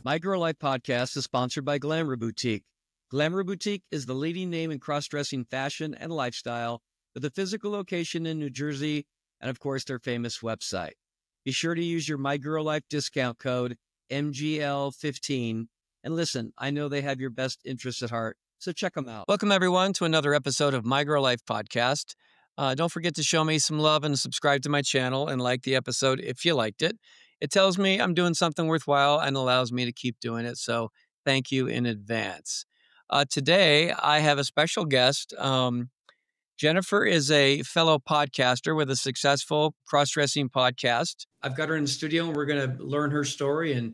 My Girl Life podcast is sponsored by Glamour Boutique. Glamour Boutique is the leading name in cross-dressing fashion and lifestyle with a physical location in New Jersey and, of course, their famous website. Be sure to use your My Girl Life discount code MGL15. And listen, I know they have your best interests at heart, so check them out. Welcome, everyone, to another episode of My Girl Life podcast. Don't forget to show me some love and subscribe to my channel and like the episode if you liked it. It tells me I'm doing something worthwhile and allows me to keep doing it. So thank you in advance. Today, I have a special guest. Jennifer is a fellow podcaster with a successful cross-dressing podcast. I've got her in the studio and we're going to learn her story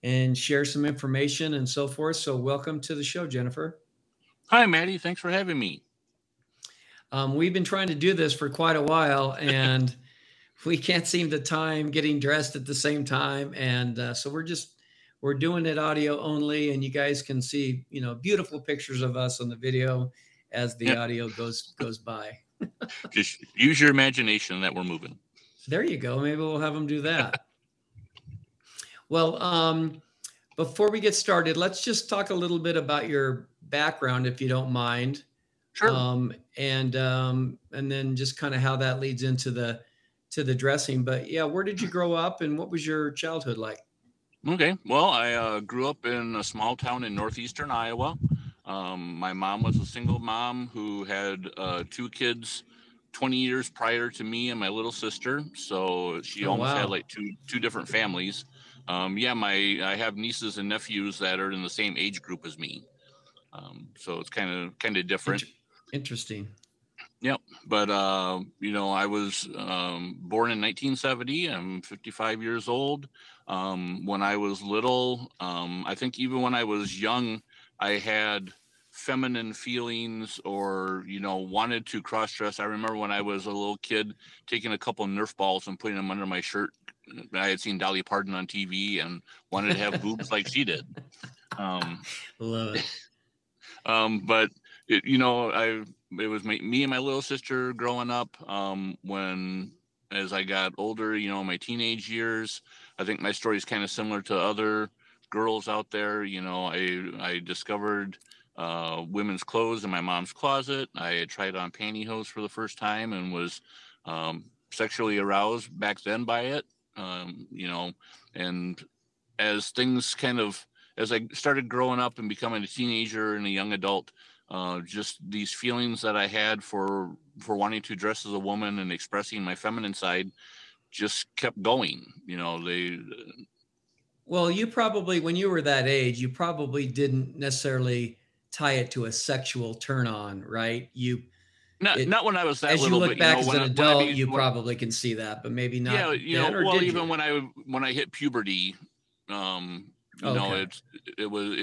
and share some information and so forth. So welcome to the show, Jennifer. Hi, Maddie. Thanks for having me. We've been trying to do this for quite a while and we can't seem to time getting dressed at the same time. And so we're doing it audio only, and you guys can see, beautiful pictures of us on the video as the audio goes by. Just use your imagination that we're moving. There you go. Maybe we'll have them do that. Well, before we get started, let's just talk a little bit about your background, if you don't mind. Sure. And then just kind of how that leads into the dressing. But yeah, where did you grow up and what was your childhood like? Okay. Well, I grew up in a small town in northeastern Iowa. My mom was a single mom who had 2 kids 20 years prior to me and my little sister. So she almost had like two different families. I have nieces and nephews that are in the same age group as me. So it's kind of different. Interesting. Yep. But, I was born in 1970. I'm 55 years old. When I was little, I think even when I was young, I had feminine feelings or, wanted to cross-dress. I remember when I was a little kid taking a couple of Nerf balls and putting them under my shirt. I had seen Dolly Parton on TV and wanted to have boobs like she did. Love it. But it was me and my little sister growing up. As I got older, my teenage years, I think my story is kind of similar to other girls out there. I discovered women's clothes in my mom's closet. I had tried on pantyhose for the first time and was sexually aroused back then by it. And as things as I started growing up and becoming a teenager and a young adult, just these feelings that I had for wanting to dress as a woman and expressing my feminine side just kept going. Well, you probably, when you were that age, you probably didn't necessarily tie it to a sexual turn on, right? Not when I was that as little. As you look back as an adult, you probably can see that, but maybe not. Yeah, even when I hit puberty, it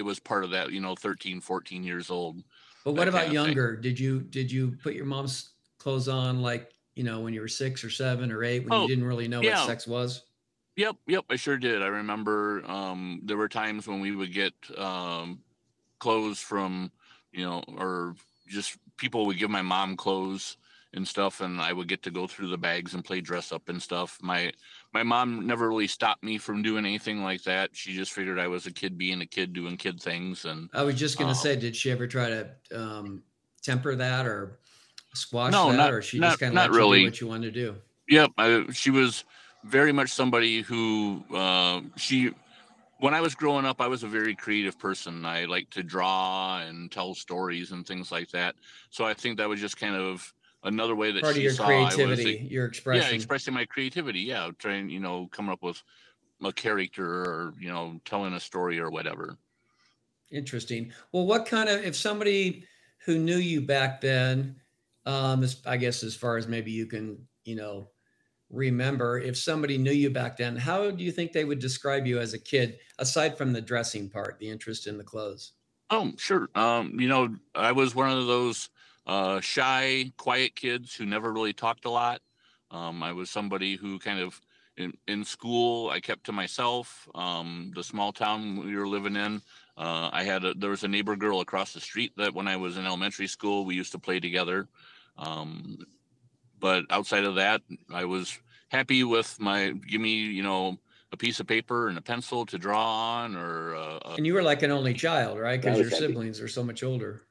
was part of that, 13, 14 years old. But what about younger? Did you put your mom's clothes on like, when you were 6 or 7 or 8 when you didn't really know what sex was? Yep, I sure did. I remember there were times when we would get clothes from, or just people would give my mom clothes and stuff, and I would get to go through the bags and play dress up and stuff. My mom never really stopped me from doing anything like that. She just figured I was a kid being a kid doing kid things. And I was just going to say, did she ever try to temper that or squash that? Or she just kind of let you do what you wanted to do? Yep. She was very much somebody who when I was growing up, I was a very creative person. I liked to draw and tell stories and things like that. So I think that was just kind of another way that part of your saw creativity, your expression. Yeah, expressing my creativity. Yeah, trying, coming up with a character or, telling a story or whatever. Interesting. Well, if somebody who knew you back then, I guess as far as maybe you can, remember, if somebody knew you back then, how do you think they would describe you as a kid, aside from the dressing part, the interest in the clothes? Oh, sure. I was one of those shy, quiet kids who never really talked a lot. I was somebody who kind of in school, I kept to myself. The small town we were living in, there was a neighbor girl across the street that when I was in elementary school, we used to play together. But outside of that, I was happy with give me a piece of paper and a pencil to draw on, or And you were like an only child, right? I Because was your happy. siblings are so much older.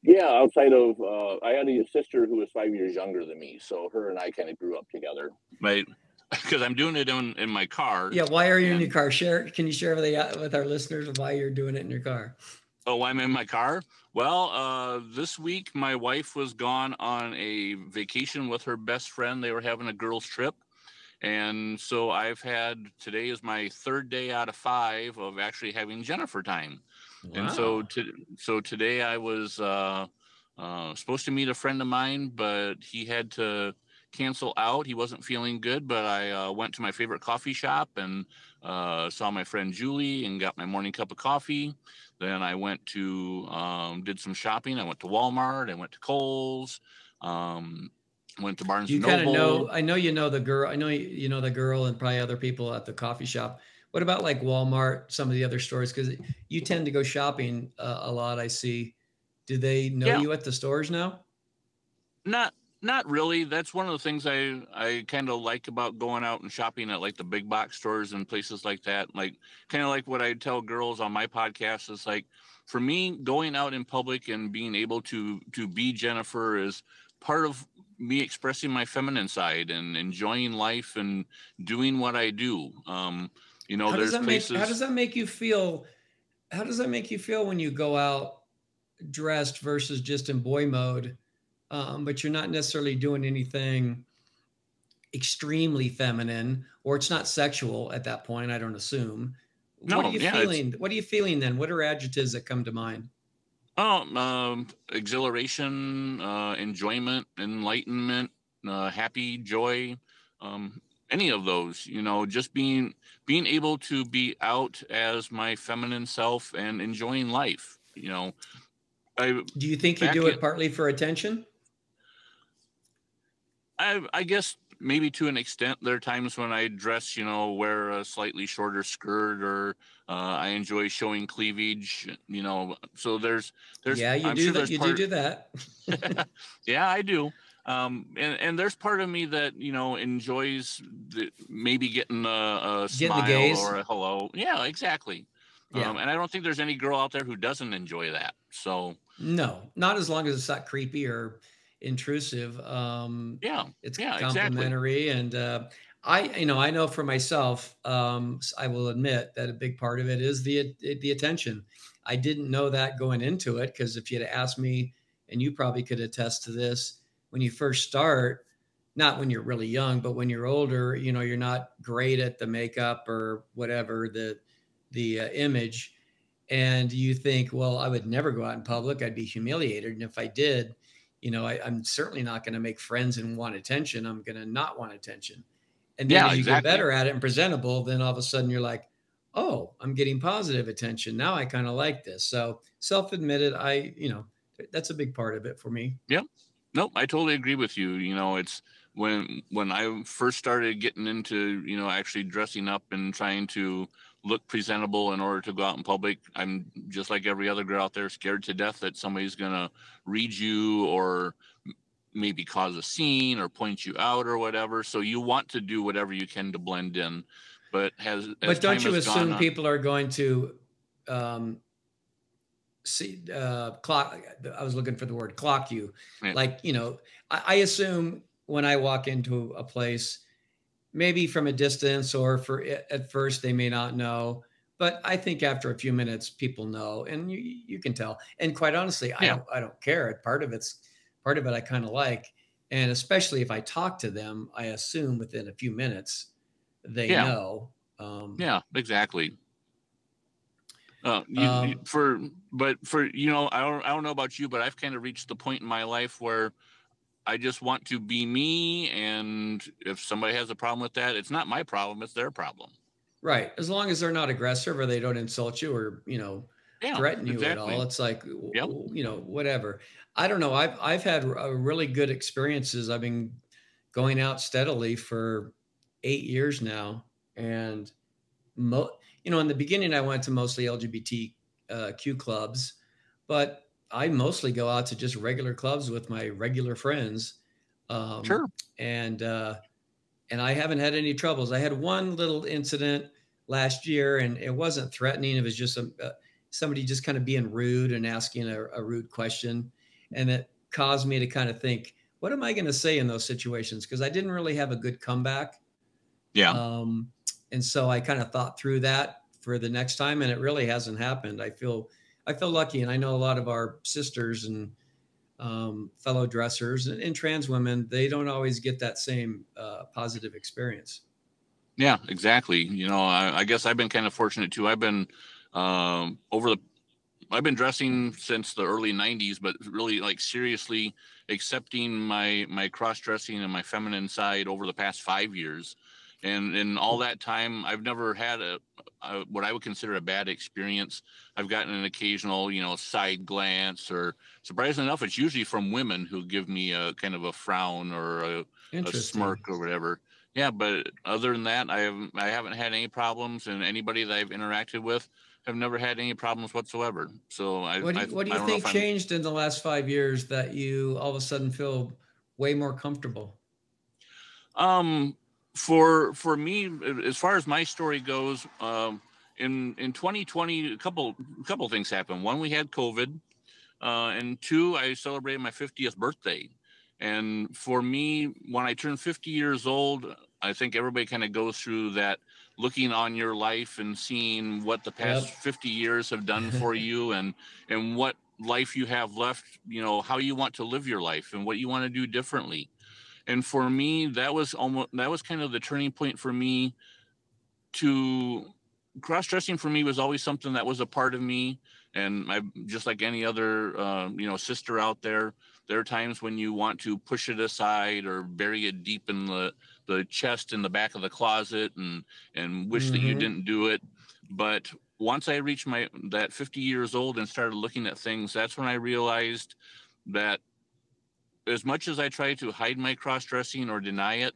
Yeah, outside of I had a sister who was 5 years younger than me, so her and I kind of grew up together. right? Because I'm doing it in my car. Yeah. Why are you in your car? Can you share with our listeners why you're doing it in your car? Oh, I'm in my car. Well, this week my wife was gone on a vacation with her best friend. They were having a girls' trip. And so today is my third day out of 5 of actually having Jennifer time. Wow. And so today I was supposed to meet a friend of mine, but he had to cancel out. He wasn't feeling good, but I went to my favorite coffee shop and saw my friend Julie and got my morning cup of coffee. Then I went to did some shopping. I went to Walmart. I went to Kohl's. Went to Barnes You and kind of Noble. know. I know you know the girl. I know you know the girl and probably other people at the coffee shop. What about like Walmart, some of the other stores? Because you tend to go shopping a lot. I see. Do they know Yeah. you at the stores now? Not really. That's one of the things I kind of like about going out and shopping at like the big box stores and places like that. Like kind of like what I tell girls on my podcast is like, for me, going out in public and being able to be Jennifer is part of me expressing my feminine side and enjoying life and doing what I do. There's places. How does that make you feel? How does that make you feel when you go out dressed versus just in boy mode? But you're not necessarily doing anything extremely feminine, or it's not sexual at that point. I don't assume. No, What are you yeah, feeling? What are you feeling then? What are adjectives that come to mind? Exhilaration, enjoyment, enlightenment, happy, joy, any of those. Just being able to be out as my feminine self and enjoying life. Do you think you do it partly for attention? I guess maybe to an extent. There are times when I dress, wear a slightly shorter skirt, or I enjoy showing cleavage. So there's. Yeah, you do that. You do that. Yeah, I do. And there's part of me that enjoys maybe getting a smile or a hello. Yeah, exactly. Yeah. And I don't think there's any girl out there who doesn't enjoy that. So no, not as long as it's not creepy or intrusive. It's complimentary. Exactly. And I know for myself, I will admit that a big part of it is the attention. I didn't know that going into it, because if you had asked me, and you probably could attest to this, when you first start, not when you're really young, but when you're older, you're not great at the makeup or whatever, the image. And you think, well, I would never go out in public. I'd be humiliated. And if I did, I'm certainly not going to make friends and want attention. I'm going to not want attention. And then as you get better at it and presentable, then all of a sudden you're like, oh, I'm getting positive attention. Now I kind of like this. So self-admitted, that's a big part of it for me. Yep. Nope. I totally agree with you. It's when I first started getting into, actually dressing up and trying to look presentable in order to go out in public, I'm just like every other girl out there, scared to death that somebody's going to read you or maybe cause a scene or point you out or whatever. So you want to do whatever you can to blend in. But don't you assume people are going to clock? I was looking for the word clock you. Yeah. Like, I assume when I walk into a place, maybe from a distance or at first they may not know, but I think after a few minutes people know, and you can tell. And quite honestly, I don't care. Part of it I kind of like, and especially if I talk to them, I assume within a few minutes they know. Yeah, exactly. I don't know about you, but I've kind of reached the point in my life where I just want to be me, and if somebody has a problem with that, it's not my problem, it's their problem. Right. As long as they're not aggressive or they don't insult you or, threaten you at all. It's like, whatever. I don't know. I've had really good experiences. I've been going out steadily for 8 years now. And, in the beginning, I went to mostly LGBTQ clubs, but I mostly go out to just regular clubs with my regular friends. Sure. And and I haven't had any troubles. I had one little incident last year, and it wasn't threatening. It was just somebody just kind of being rude and asking a rude question. And it caused me to kind of think, what am I going to say in those situations? Because I didn't really have a good comeback. Yeah. And so I kind of thought through that for the next time, and it really hasn't happened. I feel lucky. And I know a lot of our sisters and fellow dressers and trans women, they don't always get that same positive experience. Yeah, exactly. You know, I guess I've been kind of fortunate too. I've been I've been dressing since the early 90s, but really like seriously accepting my cross-dressing and my feminine side over the past 5 years. And in all that time, I've never had a what I would consider a bad experience. I've gotten an occasional, you know, side glance, or surprisingly enough, it's usually from women who give me a kind of a frown or a smirk or whatever. Yeah, but other than that, I haven't had any problems, and anybody that I've interacted with have never had any problems whatsoever. So what do you think changed in the last 5 years that you all of a sudden feel way more comfortable? For me, as far as my story goes, in 2020, a couple things happened. One, we had COVID, and two, I celebrated my 50th birthday. And for me, when I turned 50 years old, I think everybody kind of goes through that, looking on your life and seeing what the past 50 years have done for you, and what life you have left, you know, how you want to live your life and what you want to do differently. And for me, that was kind of the turning point for me. To cross-dressing for me was always something that was a part of me, and I, just like any other you know, sister out there, there are times when you want to push it aside or bury it deep in the chest in the back of the closet, and wish that you didn't do it. But once I reached that 50 years old and started looking at things, that's when I realized that as much as I try to hide my cross-dressing or deny it,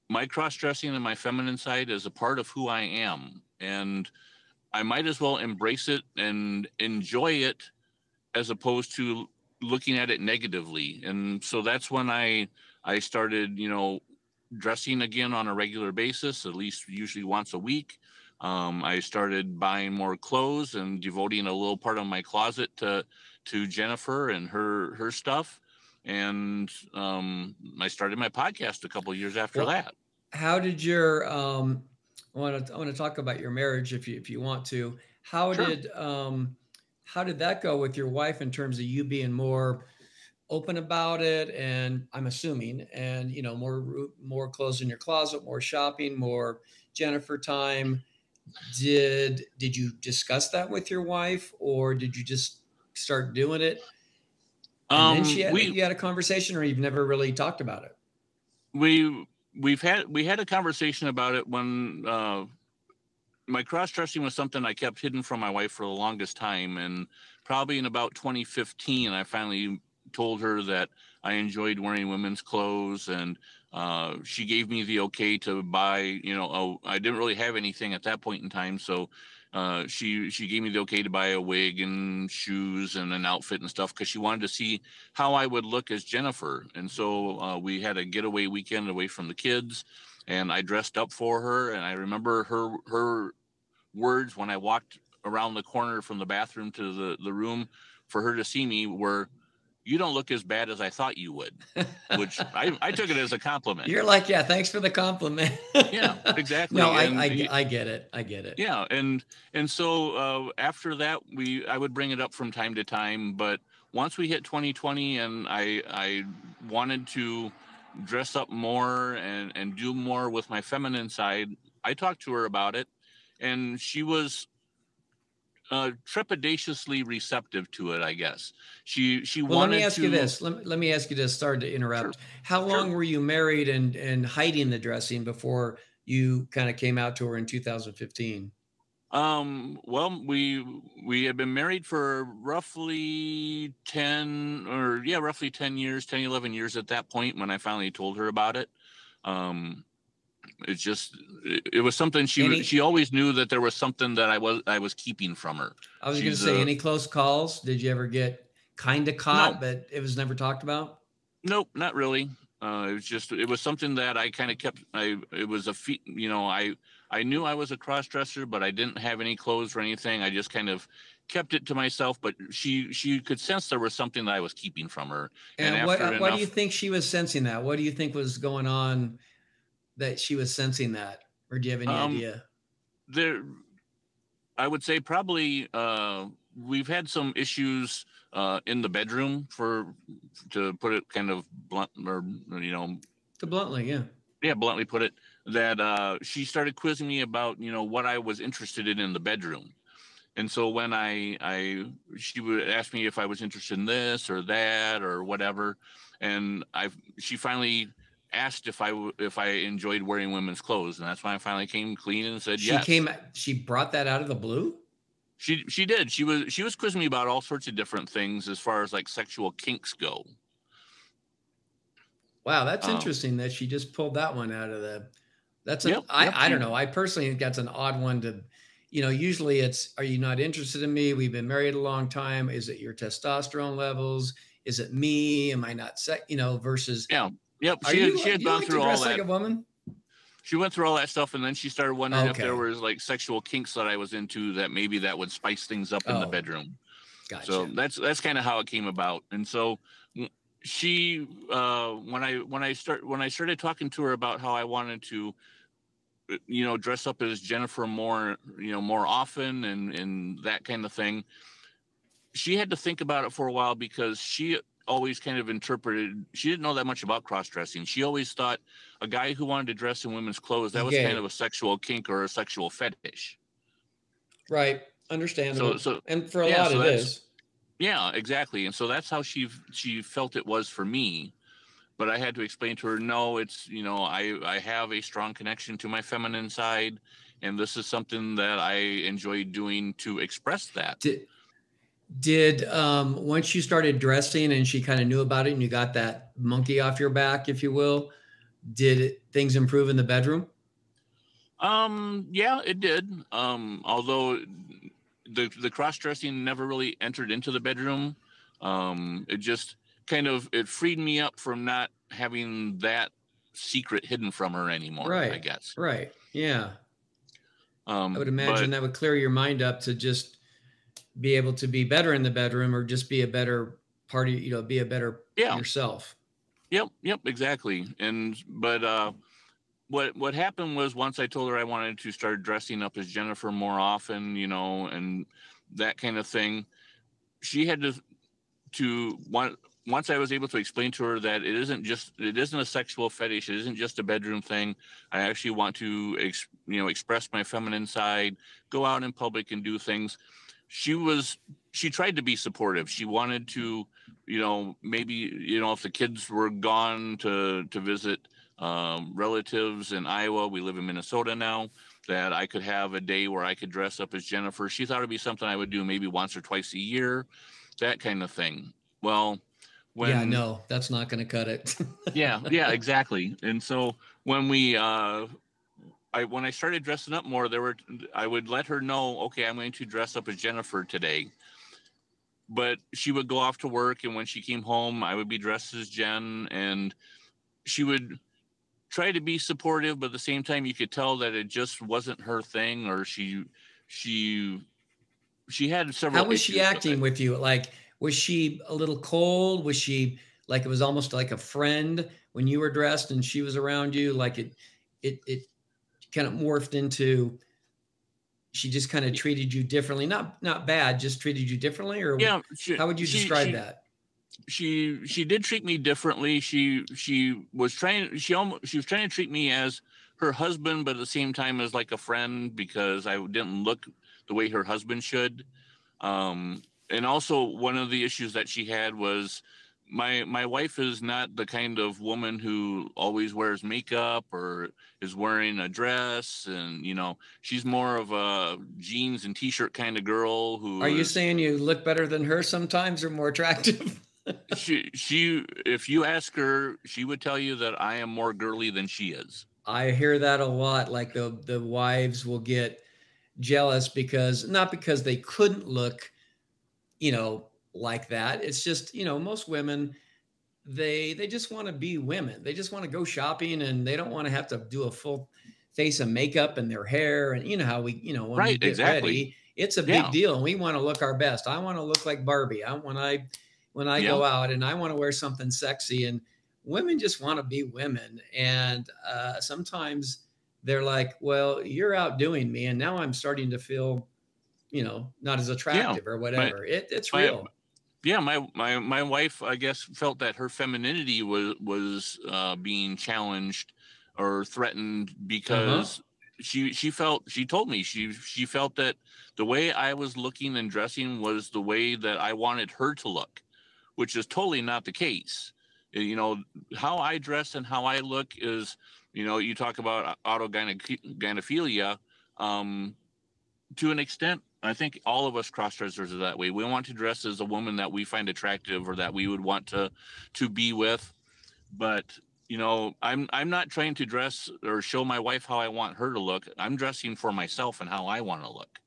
my cross-dressing and my feminine side is a part of who I am, and I might as well embrace it and enjoy it, as opposed to looking at it negatively. And so that's when I started, you know, dressing again on a regular basis, at least usually once a week. I started buying more clothes and devoting a little part of my closet to Jennifer and her stuff. And I started my podcast a couple of years after that. How did your I want to talk about your marriage if you want to. How did that go with your wife in terms of you being more open about it, and I'm assuming, and you know, more clothes in your closet, more shopping, more Jennifer time? Did you discuss that with your wife, or did you just start doing it and then you had a conversation, or you've never really talked about it? We had a conversation about it when my cross-dressing was something I kept hidden from my wife for the longest time, and probably in about 2015 I finally told her that I enjoyed wearing women's clothes, and she gave me the okay to buy, you know, I didn't really have anything at that point in time, so she gave me the okay to buy a wig and shoes and an outfit and stuff, because she wanted to see how I would look as Jennifer. And so we had a getaway weekend away from the kids, and I dressed up for her. And I remember her words when I walked around the corner from the bathroom to the room for her to see me were, "You don't look as bad as I thought you would," which I took it as a compliment. You're like, yeah, thanks for the compliment. Yeah, exactly. No, I get it. I get it. Yeah. And so after that, I would bring it up from time to time, but once we hit 2020 and I wanted to dress up more and do more with my feminine side, I talked to her about it, and she was trepidatiously receptive to it, I guess. She well, wanted let me ask to. You this. Let me ask you this. Sorry to interrupt. Sure. How long were you married and hiding the dressing before you kind of came out to her in 2015? Well, we had been married for roughly 10 years, 10, 11 years at that point when I finally told her about it. It's just, it was something she always knew that there was something that I was keeping from her. I was going to say, any close calls? Did you ever get kind of caught, no, but it was never talked about? Nope, not really. it was something that I kind of kept. It was a feat, I knew I was a cross dresser, but I didn't have any clothes or anything. I just kind of kept it to myself. But she could sense there was something that I was keeping from her. And And after why do you enough, think she was sensing that? What do you think was going on that she was sensing that? Or do you have any idea? there, I would say probably we've had some issues in the bedroom, to put it kind of blunt, or To bluntly, yeah. yeah, bluntly put it, that she started quizzing me about what I was interested in the bedroom. And so when she would ask me if I was interested in this or that or whatever, and she finally asked if I enjoyed wearing women's clothes, and that's when I finally came clean and said yes. She brought that out of the blue? She did. She was quizzing me about all sorts of different things as far as like sexual kinks go. Wow, that's interesting that she just pulled that one out of the. Yep, I don't know. I personally think that's an odd one to, usually it's, are you not interested in me? We've been married a long time. Is it your testosterone levels? Is it me? Am I not versus. Yeah. Yep. She had gone through all that. Like a woman? She went through all that stuff, and then she started wondering if there was like sexual kinks that I was into, that maybe that would spice things up in the bedroom. Gotcha. So that's kind of how it came about. And so she, when I started talking to her about how I wanted to, dress up as Jennifer more often and that kind of thing, she had to think about it for a while, because she always kind of interpreted, she didn't know that much about cross-dressing. She always thought a guy who wanted to dress in women's clothes, that was kind of a sexual kink or a sexual fetish. Right. Understandable. So and for a lot it is. Yeah, exactly. And so that's how she felt it was for me. But I had to explain to her, no, it's, I have a strong connection to my feminine side, and this is something that I enjoy doing to express that. Did once you started dressing and she kind of knew about it and you got that monkey off your back, if you will, things improve in the bedroom? Yeah, it did. Although the cross-dressing never really entered into the bedroom. It just kind of, it freed me up from not having that secret hidden from her anymore, right, I guess. Right. Yeah. I would imagine that would clear your mind up to just be able to be better in the bedroom, or just be a better party, be a better yourself. Yep, exactly. But what happened was, once I told her I wanted to start dressing up as Jennifer more often, and that kind of thing, she had to once I was able to explain to her that it isn't a sexual fetish, it isn't just a bedroom thing. I actually want to express my feminine side, go out in public and do things. She tried to be supportive. She wanted to, maybe, if the kids were gone to visit relatives in Iowa, we live in Minnesota now, that I could have a day where I could dress up as Jennifer. She thought it'd be something I would do maybe once or twice a year, that kind of thing. Well, no, that's not going to cut it. yeah, exactly. And so when when I started dressing up more, I would let her know, okay, I'm going to dress up as Jennifer today. But she would go off to work, and when she came home, I would be dressed as Jen, and she would try to be supportive, but at the same time, you could tell that it just wasn't her thing, or she had several. How was she acting with you? Like, was she a little cold? Was she like, it was almost like a friend when you were dressed and she was around you? Like it kind of morphed into, she just kind of treated you differently, not bad, just treated you differently? Or how would you describe that? She did treat me differently. She was trying to treat me as her husband, but at the same time as like a friend, because I didn't look the way her husband should. And also, one of the issues that she had was, my wife is not the kind of woman who always wears makeup or is wearing a dress, and she's more of a jeans and t-shirt kind of girl. Are you saying you look better than her sometimes, or more attractive? she if you ask her, she would tell you that I am more girly than she is. I hear that a lot. Like the wives will get jealous not because they couldn't look like that. It's just, most women, they just want to be women. They just want to go shopping, and they don't want to have to do a full face of makeup and their hair. And you know how we, when we Right. get Exactly. ready, it's a big Yeah. deal, and we want to look our best. I want to look like Barbie. When I Yeah. go out, and I want to wear something sexy, and women just want to be women. And sometimes they're like, well, you're outdoing me, and now I'm starting to feel, not as Yeah. attractive or My, whatever. It's my, real. yeah, my wife, I guess, felt that her femininity was being challenged or threatened Uh-huh. because she told me she felt that the way I was looking and dressing was the way that I wanted her to look, which is totally not the case. How I dress and how I look is, you talk about autogynephilia. Um, to an extent, I think all of us cross-dressers are that way. We want to dress as a woman that we find attractive or that we would want to be with. But I'm not trying to dress or show my wife how I want her to look. I'm dressing for myself and how I want to look.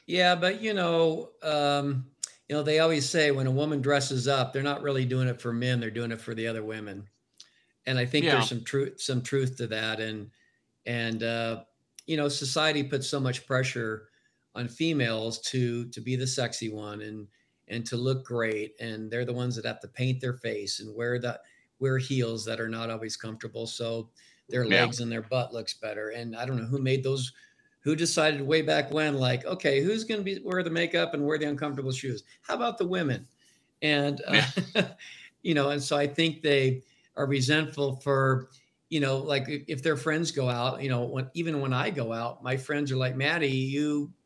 Yeah, but they always say when a woman dresses up, they're not really doing it for men; they're doing it for the other women. And I think Yeah, there's some truth to that. And society puts so much pressure on females to be the sexy one and to look great, and they're the ones that have to paint their face and wear heels that are not always comfortable, so their yeah, legs and their butt looks better. And I don't know who decided way back when, like, okay, who's going to be wear the makeup and wear the uncomfortable shoes? How about the women? And yeah, and so I think they are resentful for, like if their friends go out, even when I go out, my friends are like, Maddie,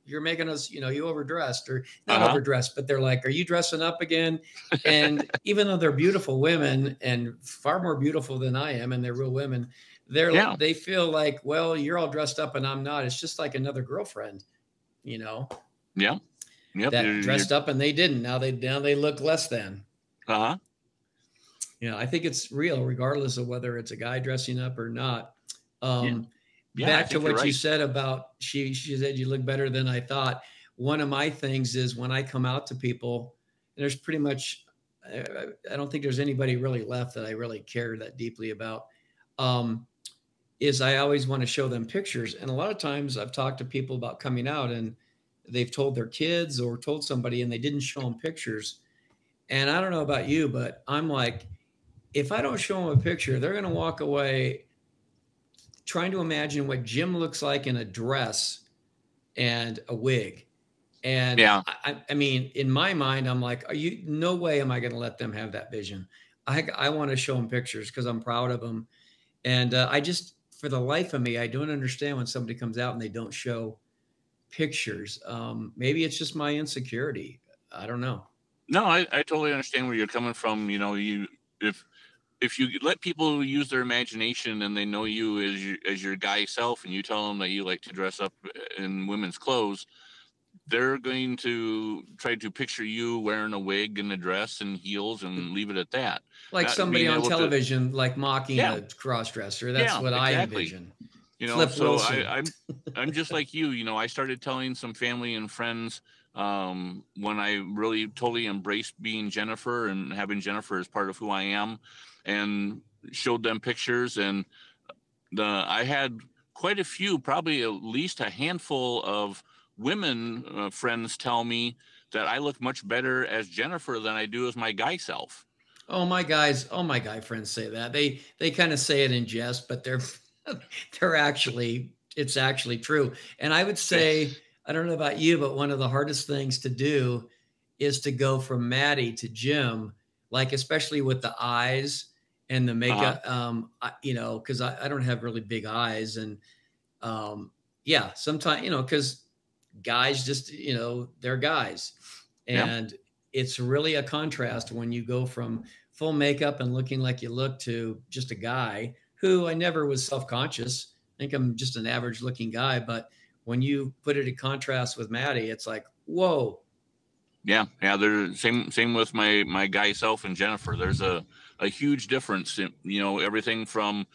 you're making us, you overdressed, or not uh-huh, overdressed, but they're like, are you dressing up again? And even though they're beautiful women and far more beautiful than I am, and they're real women, yeah, they feel like, well, you're all dressed up and I'm not. It's just like another girlfriend, you know, yeah, yep. that You're dressed up and they didn't. Now they look less than. uh-huh, I think it's real, regardless of whether it's a guy dressing up or not. yeah, Um, yeah. I Back to think you're what you right. said about she said you look better than I thought. One of my things is when I come out to people, and there's pretty much, I don't think there's anybody really left that I really care that deeply about. Um, is I always want to show them pictures, and a lot of times I've talked to people about coming out, and they've told their kids or told somebody, and they didn't show them pictures. And I don't know about you, but I'm like, if I don't show them a picture, they're going to walk away trying to imagine what Jim looks like in a dress and a wig. And Yeah, I mean, in my mind, I'm like, are you? No way am I going to let them have that vision. I want to show them pictures because I'm proud of them. And I just, for the life of me, I don't understand when somebody comes out and they don't show pictures. Maybe it's just my insecurity. I don't know. no, I totally understand where you're coming from. If if you let people use their imagination and they know you as your guy self, and you tell them that you like to dress up in women's clothes, they're going to try to picture you wearing a wig and a dress and heels and leave it at that. Like Not somebody being on able to, television, like mocking yeah, a cross dresser. That's yeah, what I exactly. envision. Flip So Wilson. I'm just like you. I started telling some family and friends when I really totally embraced being Jennifer and having Jennifer as part of who I am, and showed them pictures. And I had quite a few, probably at least a handful of women friends tell me that I look much better as Jennifer than I do as my guy self. My guy friends say that. They kind of say it in jest, but they're actually it's actually true. And I would say, I don't know about you, but one of the hardest things to do is to go from Maddie to Jim, like especially with the eyes and the Uh-huh. makeup. Because I don't have really big eyes, and yeah, sometimes because guys just they're guys, Yeah. and it's really a contrast when you go from full makeup and looking like you look to just a guy who I never was self-conscious. I think I'm just an average looking guy, but when you put it in contrast with Maddie, it's like, whoa. Yeah, yeah. There's same with my guy self and Jennifer. There's a huge difference. Everything from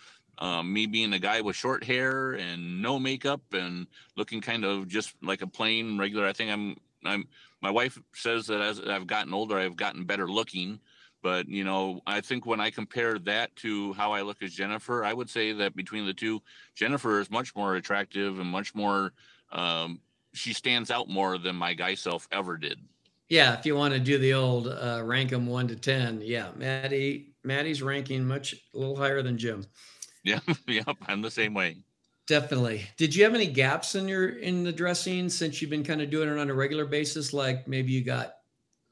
me being a guy with short hair and no makeup and looking kind of just like a plain regular. I think I'm. My wife says that as I've gotten older, I've gotten better looking, But, you know, I think when I compare that to how I look as Jennifer, I would say that between the two, Jennifer is much more attractive and much more, she stands out more than my guy self ever did. Yeah, if you want to do the old rank them 1 to 10, yeah, Maddie's ranking much a little higher than Jim. Yeah, yep, I'm the same way. Definitely. Did you have any gaps in the dressing since you've been kind of doing it on a regular basis? Like maybe you got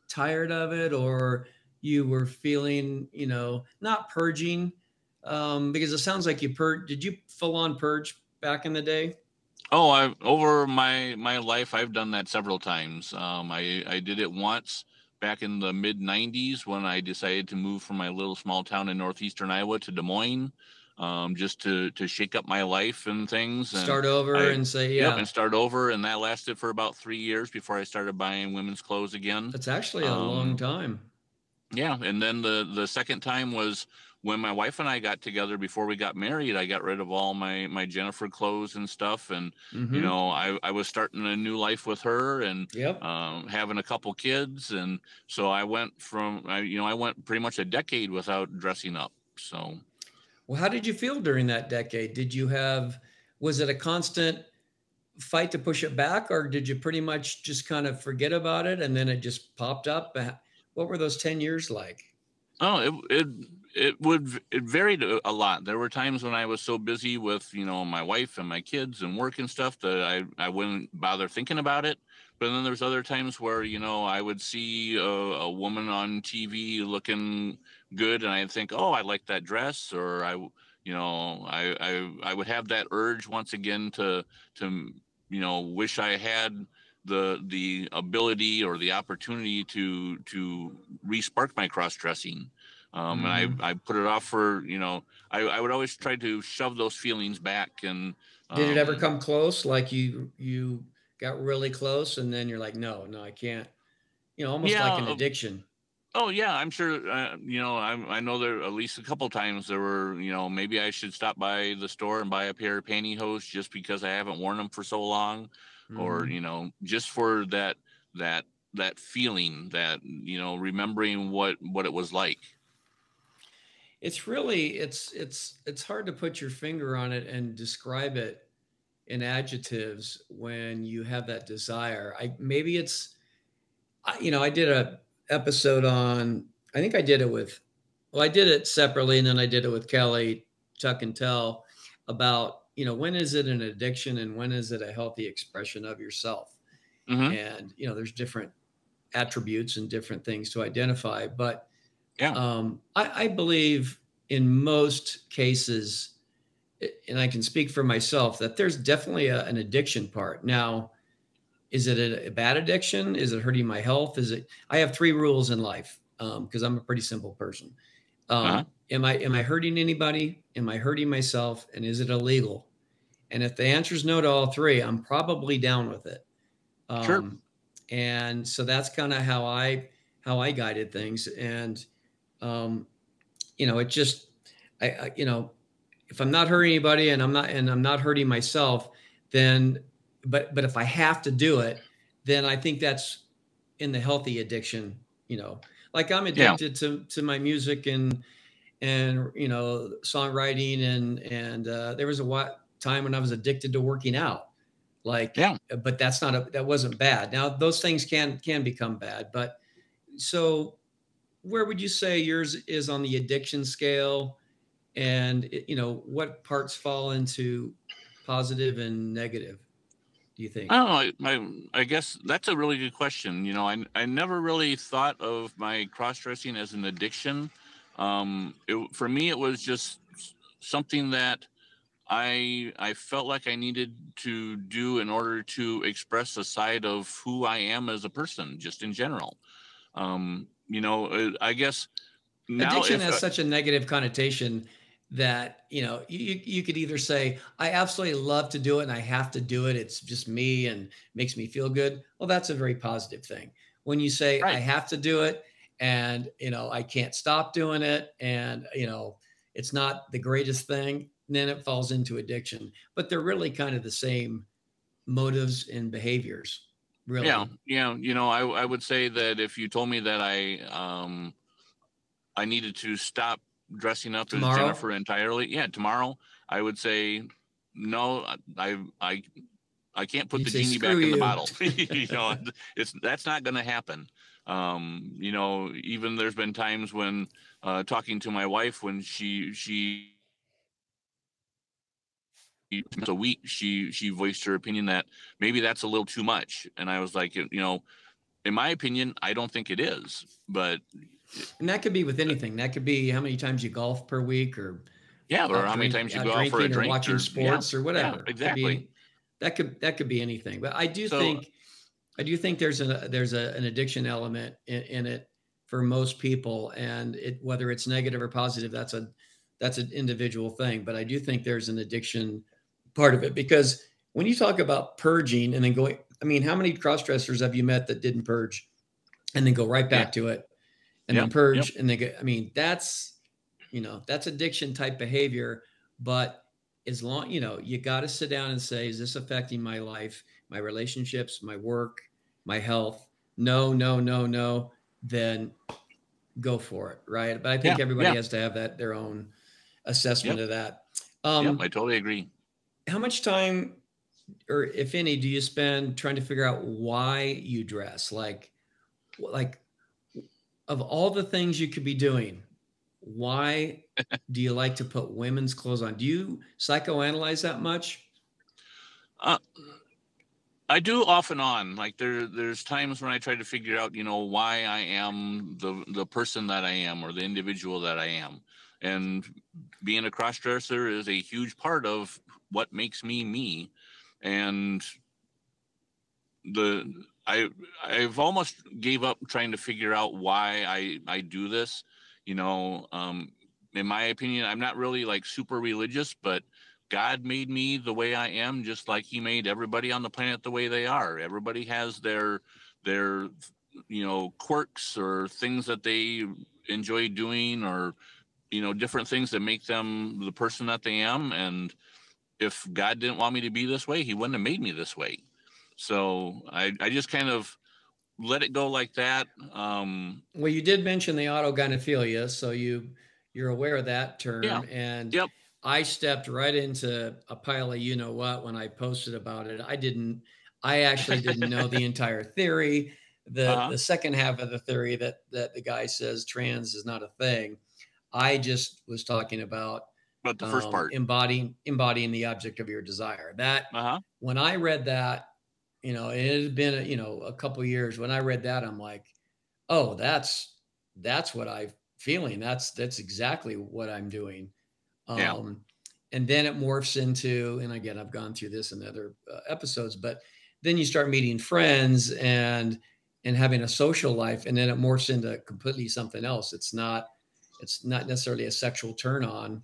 tired of it, or you were feeling, not purging, because it sounds like did you full on purge back in the day? Oh, over my life, I've done that several times. I did it once back in the mid '90s when I decided to move from my little small town in northeastern Iowa to Des Moines, just to shake up my life and things. And Start over I, and say, yep, yeah, and start over. And that lasted for about 3 years before I started buying women's clothes again. that's actually a long time. Yeah, and then the second time was when my wife and I got together before we got married. I got rid of all my Jennifer clothes and stuff, and you Mm-hmm. know I was starting a new life with her and Yep. having a couple kids, and so I went I went pretty much a decade without dressing up. So Well, how did you feel during that decade? Was it a constant fight to push it back, or did you pretty much just kind of forget about it and then it just popped up? What were those 10 years like? oh it varied a lot. There were times when I was so busy with my wife and my kids and work and stuff that I wouldn't bother thinking about it. But then there's other times where I would see a woman on TV looking good, and I'd think, oh, I like that dress, or I would have that urge once again to wish I had the ability or the opportunity to re-spark my cross dressing. And I put it off for I would always try to shove those feelings back. And Did it ever come close? Like you got really close and then you're like, no, I can't, almost like an yeah. addiction. Oh yeah, I'm sure. I know there at least a couple times there were. Maybe I should stop by the store and buy a pair of pantyhose just because I haven't worn them for so long, or just for that feeling, that remembering what it was like. It's really it's hard to put your finger on it and describe it in adjectives when you have that desire. I did a episode on, I think I did it I did it separately and then I did it with Kelly Tuck and Tell about, when is it an addiction and when is it a healthy expression of yourself? Mm-hmm. And, there's different attributes and different things to identify. But yeah, I believe in most cases, and I can speak for myself, that there's definitely an addiction part. Now, is it a bad addiction? Is it hurting my health? I have 3 rules in life because I'm a pretty simple person. Am I hurting anybody? Am I hurting myself? And is it illegal? And if the answer is no to all 3, I'm probably down with it. Sure. And so that's kind of how I guided things. And it just if I'm not hurting anybody and I'm not hurting myself, then but if I have to do it, then I think that's in the healthy addiction. Like I'm addicted to my music and songwriting and there was a time when I was addicted to working out. But that wasn't bad. Now those things can become bad. But so where would you say yours is on the addiction scale? And what parts fall into positive and negative, do you think? Oh, I guess that's a really good question. I never really thought of my cross dressing as an addiction. For me, it was just something that I felt like I needed to do in order to express a side of who I am as a person, just in general. I guess now Addiction has such a negative connotation that you could either say I absolutely love to do it and I have to do it, it's just me and makes me feel good. Well, that's a very positive thing. When you say I have to do it and I can't stop doing it and it's not the greatest thing, then it falls into addiction. But they're really kind of the same motives and behaviors, really. Yeah. I would say that if you told me that I needed to stop dressing up Tomorrow? as Jennifer entirely. Yeah, tomorrow I would say no. I can't put You'd the say, genie screw back in the you. bottle. You know, that's not going to happen. You know, even there's been times when talking to my wife when she a week she voiced her opinion that maybe that's a little too much, and I was like, you know, in my opinion, I don't think it is, but And that could be with anything. That could be how many times you golf per week, or yeah, or how many times you out go out for a drinking, or drink, watching or yeah, sports, or yeah, whatever. Could be exactly. that could be anything. But I do So think an addiction element in it for most people, and whether it's negative or positive, that's an individual thing. But I do think there's an addiction part of it, because when you talk about purging and then going, I mean, how many cross dressers have you met that didn't purge and then go right yeah, back to it and then yep, yep, purge and they get, I mean, that's addiction type behavior. But as long, you got to sit down and say, is this affecting my life, my relationships, my work, my health? No, no, no, no. Then go for it. Right. But I think yeah, everybody yeah, has to have their own assessment yep, of that. yep. I totally agree. How much time, or if any, do you spend trying to figure out why you dress? Like of all the things you could be doing, why do you like to put women's clothes on? Do you psychoanalyze that much? Uh, I do off and on. Like there's times when I try to figure out, you know, why I am the person that I am or the individual that I am. And being a crossdresser is a huge part of what makes me me. And the I've almost gave up trying to figure out why I do this. You know, in my opinion, I'm not really like super religious, but God made me the way I am, just like He made everybody on the planet the way they are. Everybody has their you know quirks or things that they enjoy doing, or you know different things that make them the person that they am. And if God didn't want me to be this way, He wouldn't have made me this way. So I just kind of let it go like that. Well, you did mention the autogynephilia, so you're aware of that Yeah. term, and Yep. I stepped right into a pile of you know what when I posted about it. I actually didn't know the entire theory. Uh-huh. The second half of the theory that the guy says trans is not a thing. I just was talking about But the first part. embodying the object of your desire. That Uh-huh. when I read that, it had been a couple of years. When I read that, I'm like, oh, that's what I'm feeling. That's exactly what I'm doing. Yeah. Um, and then it morphs into, and again, I've gone through this in other episodes, but then you start meeting friends and having a social life, and then it morphs into completely something else. It's not necessarily a sexual turn on,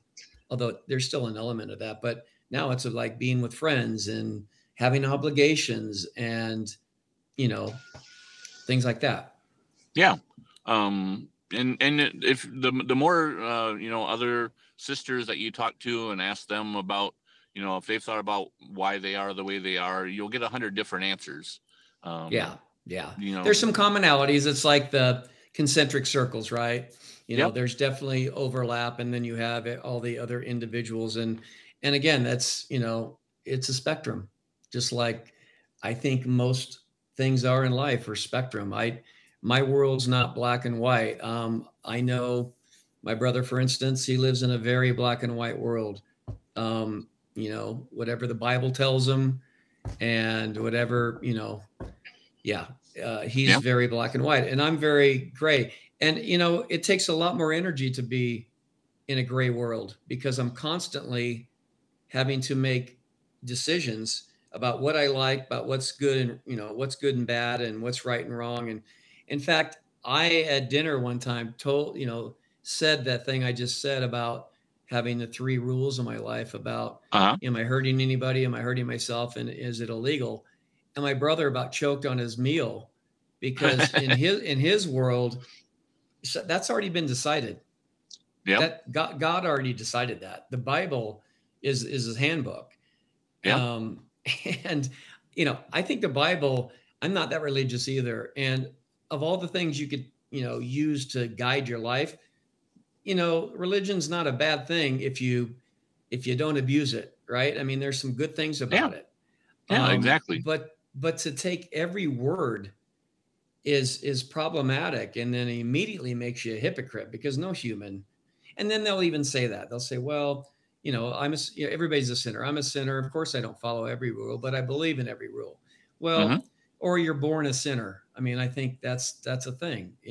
although there's still an element of that. But now it's like being with friends and having obligations and you know things like that. Yeah. And if the more you know other sisters that you talk to and ask them about you know if they've thought about why they are the way they are, you'll get 100 different answers. Yeah, yeah. You know. There's some commonalities. It's like the concentric circles, right? Yep. There's definitely overlap, and then you have all the other individuals, and again, that's it's a spectrum, just like I think most things are in life or spectrum. My world's not black and white. I know my brother, for instance, he lives in a very black and white world. Whatever the Bible tells him, and whatever yeah, he's Yeah. very black and white, and I'm very gray. And it takes a lot more energy to be in a gray world because I'm constantly having to make decisions about what I like, about what's good and what's good and bad, and what's right and wrong. And in fact, I at dinner one time said that thing I just said about having the three rules of my life about Uh-huh. am I hurting anybody, am I hurting myself, and is it illegal? And my brother about choked on his meal because in his world that's already been decided. Yep. That God already decided that. The Bible is his handbook. Yep. Um, and I think the Bible, I'm not that religious either. And of all the things you could, use to guide your life, religion's not a bad thing if you don't abuse it, right? I mean, there's some good things Yeah. about it. Yeah, exactly. But to take every word is problematic, and then immediately makes you a hypocrite, because no human. And then they'll even say that. They'll say, well, everybody's a sinner. I'm a sinner. Of course, I don't follow every rule, but I believe in every rule. Well, or you're born a sinner. I mean, I think that's a thing. I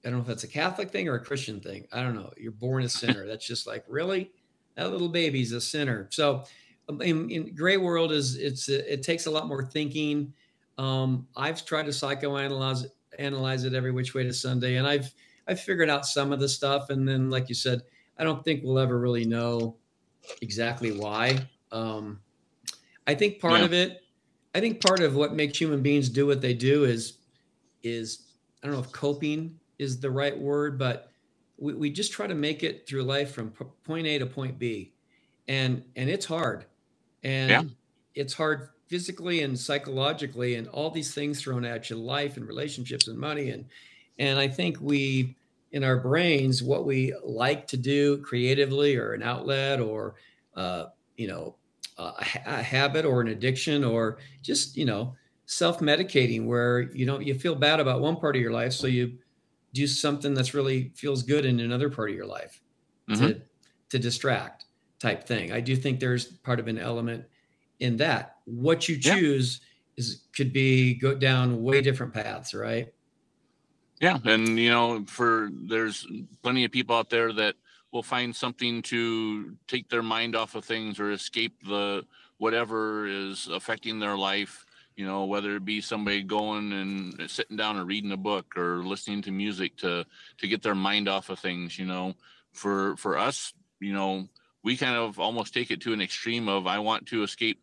don't know if that's a Catholic thing or a Christian thing. I don't know. You're born a sinner. That's just like, really? That little baby's a sinner. So in gray world it takes a lot more thinking. I've tried to analyze it every which way to Sunday, and I've figured out some of the stuff. And then, like you said, I don't think we'll ever really know exactly why. I think part of what makes human beings do what they do is I don't know if coping is the right word, but we just try to make it through life from point A to point B. And it's hard. And it's hard physically and psychologically, and all these things thrown at you, life and relationships and money. And I think we, in our brains, what we like to do creatively, or an outlet, or, a habit, or an addiction, or just, self-medicating, where, you feel bad about one part of your life, so you do something that's really feels good in another part of your life to distract, type thing. I do think there's part of an element in that. What you choose could go down way different paths, right? Yeah. And, there's plenty of people out there that will find something to take their mind off of things, or escape whatever is affecting their life, whether it be somebody going and sitting down and reading a book, or listening to music to get their mind off of things. For us, we kind of almost take it to an extreme of, I want to escape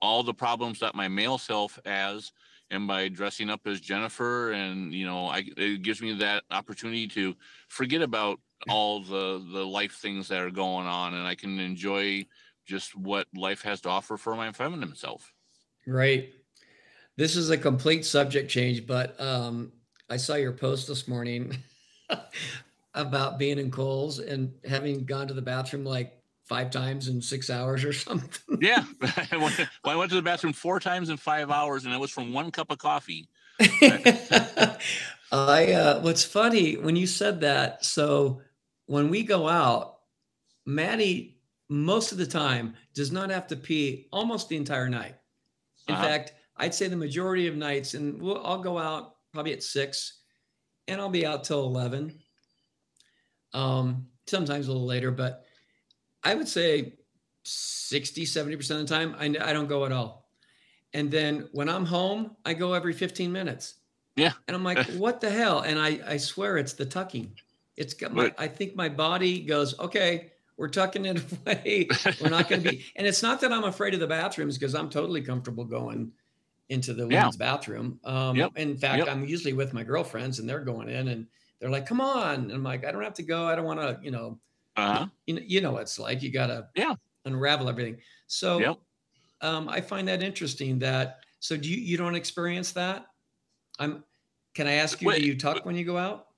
all the problems that my male self has, and by dressing up as Jennifer, and it gives me that opportunity to forget about all the life things that are going on, and I can enjoy just what life has to offer for my feminine self. Right. This is a complete subject change, but I saw your post this morning about being in Kohl's and having gone to the bathroom like 5 times in 6 hours or something. Yeah. I went to the bathroom 4 times in 5 hours, and it was from 1 cup of coffee. What's funny when you said that, so when we go out, Maddie most of the time does not have to pee almost the entire night. In fact, I'd say the majority of nights, and I'll go out probably at 6, and I'll be out till 11. Sometimes a little later, but I would say 60, 70% of the time, I don't go at all. And then when I'm home, I go every 15 minutes. Yeah. And I'm like, what the hell? And I swear it's the tucking. It's got I think my body goes, okay, we're tucking it away. We're not going to be, and it's not that I'm afraid of the bathrooms, because I'm totally comfortable going into the women's bathroom. In fact, I'm usually with my girlfriends, and they're going in, and they're like, come on. And I'm like, I don't have to go. I don't want to, you know, it's like, you got to unravel everything. So I find that interesting so you don't experience that? Can I ask you, do you tuck when you go out?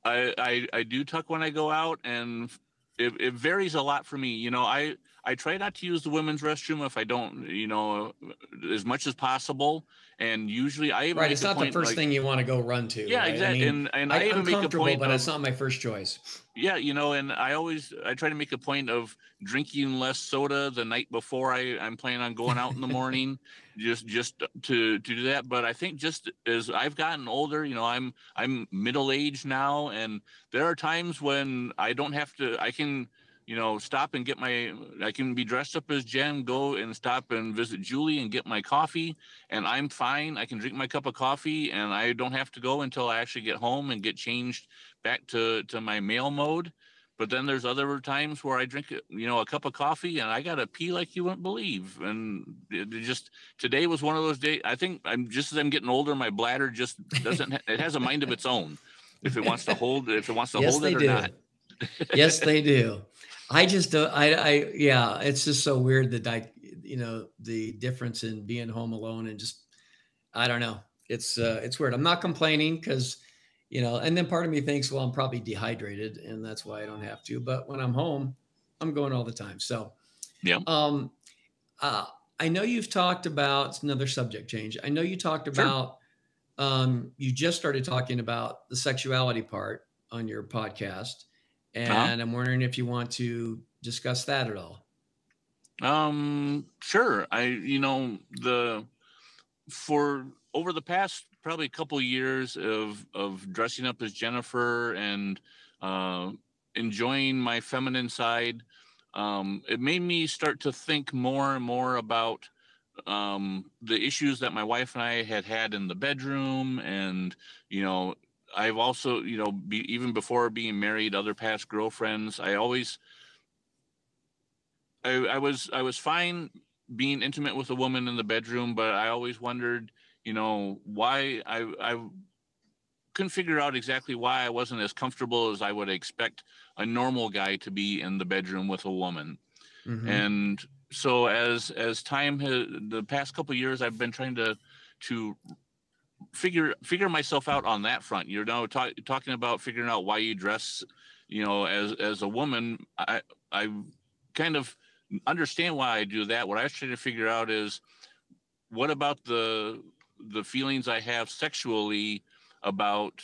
I do tuck when I go out, and it varies a lot for me. I try not to use the women's restroom if I don't, as much as possible. And usually I even it's not the first thing you want to go run to. Yeah, right? exactly. I mean, and I even I'm make a comfortable, point but it's not my first choice. Yeah, and I try to make a point of drinking less soda the night before I'm planning on going out in the morning, just to do that. But I think just as I've gotten older, I'm middle aged now, and there are times when I don't have to. I can stop and I can be dressed up as Jen, go and stop and visit Julie and get my coffee, and I'm fine. I can drink my cup of coffee, and I don't have to go until I actually get home and get changed back to my male mode. But then there's other times where I drink, a cup of coffee, and I got to pee like you wouldn't believe. And today was one of those days. I think as I'm getting older, my bladder just doesn't, it has a mind of its own. If it wants to hold it or not. Yes, they do. I just don't, it's just so weird that the difference in being home alone, and just, I don't know. It's weird. I'm not complaining, because And then part of me thinks, well, I'm probably dehydrated and that's why I don't have to. But when I'm home, I'm going all the time. So, Yeah. um, uh, I know you've talked about, it's another subject change. I know you talked Sure. about, you just started talking about the sexuality part on your podcast. And I'm wondering if you want to discuss that at all. Sure. For over the past probably a couple years of dressing up as Jennifer and enjoying my feminine side, it made me start to think more and more about the issues that my wife and I had in the bedroom. And, I've also, even before being married, other past girlfriends, I was fine being intimate with a woman in the bedroom, but I always wondered, why I couldn't figure out exactly why I wasn't as comfortable as I would expect a normal guy to be in the bedroom with a woman. Mm-hmm. And so as time has, the past couple of years, I've been trying to figure myself out on that front. Talking about figuring out why you dress, as a woman. I kind of understand why I do that. What I was trying to figure out is, what about the feelings I have sexually about,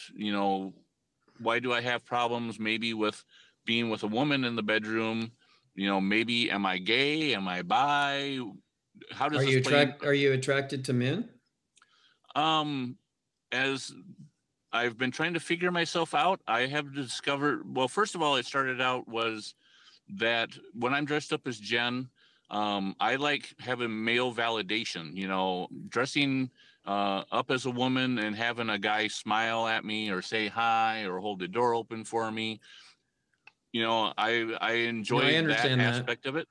why do I have problems maybe with being with a woman in the bedroom? Maybe am I gay? Am I bi? How does this play? Are you attracted to men? As I've been trying to figure myself out, I have discovered, well, first of all, it started out was that when I'm dressed up as Jen, I like having male validation, dressing up as a woman and having a guy smile at me or say hi or hold the door open for me. I enjoy that aspect of it.